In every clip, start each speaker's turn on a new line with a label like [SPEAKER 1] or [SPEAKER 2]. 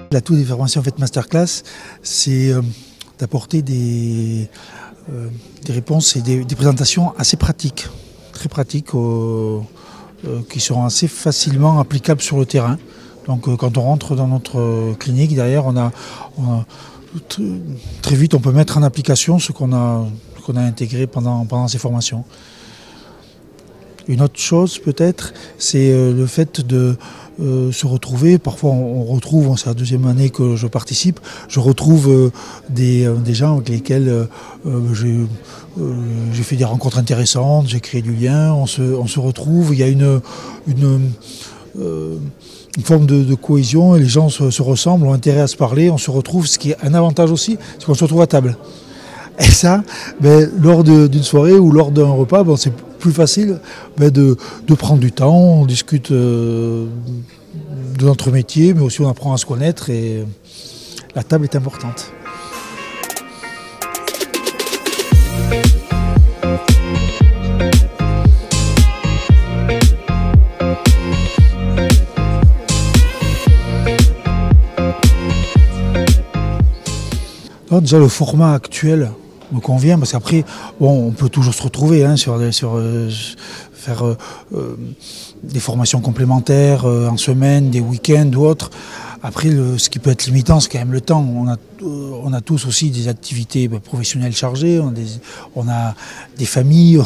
[SPEAKER 1] L'atout des formations faites masterclass, c'est d'apporter des réponses et des présentations assez pratiques, très pratiques, qui seront assez facilement applicables sur le terrain. Donc quand on rentre dans notre clinique, derrière, très vite on peut mettre en application ce qu'on a intégré pendant ces formations. Une autre chose peut-être, c'est le fait de se retrouver. Parfois on retrouve, c'est la deuxième année que je participe, je retrouve des gens avec lesquels j'ai fait des rencontres intéressantes, j'ai créé du lien, on se retrouve, il y a une forme de cohésion et les gens se ressemblent, ont intérêt à se parler, on se retrouve. Ce qui est un avantage aussi, c'est qu'on se retrouve à table. Et ça, lors d'une soirée ou lors d'un repas, c'est plus facile de prendre du temps, on discute de notre métier, mais aussi on apprend à se connaître et la table est importante. Alors déjà le format actuel me convient parce qu'après on peut toujours se retrouver faire des formations complémentaires en semaine, des week-ends ou autres. Après ce qui peut être limitant, c'est quand même le temps. On a tous aussi des activités professionnelles chargées, on a des familles,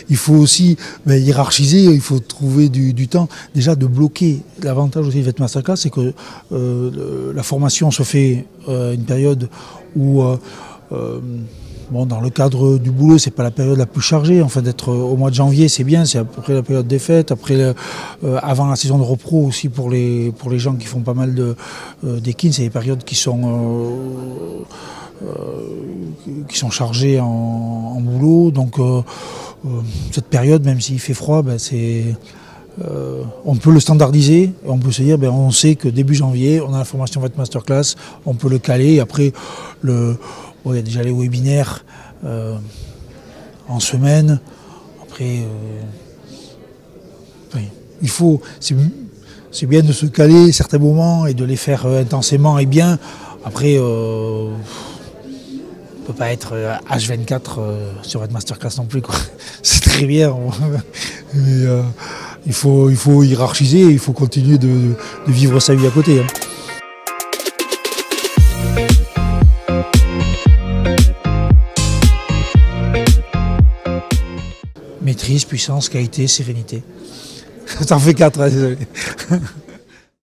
[SPEAKER 1] il faut aussi hiérarchiser, il faut trouver du temps déjà de bloquer. L'avantage aussi de cette masterclass, c'est que la formation se fait une période où dans le cadre du boulot, c'est pas la période la plus chargée. Enfin, d'être au mois de janvier, c'est bien, c'est après la période des fêtes, avant la saison de repro aussi pour les gens qui font pas mal d'équines, c'est des périodes qui sont chargées en boulot. Donc cette période, même s'il fait froid, on peut le standardiser, on peut se dire, on sait que début janvier, on a la formation faite masterclass, on peut le caler. Et après, il y a déjà les webinaires en semaine. Après, c'est bien de se caler certains moments et de les faire intensément et bien. Après, on ne peut pas être H24 sur votre masterclass non plus, quoi. C'est très bien. Mais, il faut hiérarchiser, il faut continuer de vivre sa vie à côté. Hein. Maîtrise, puissance, qualité, sérénité. Ça en fait 4, hein, désolé.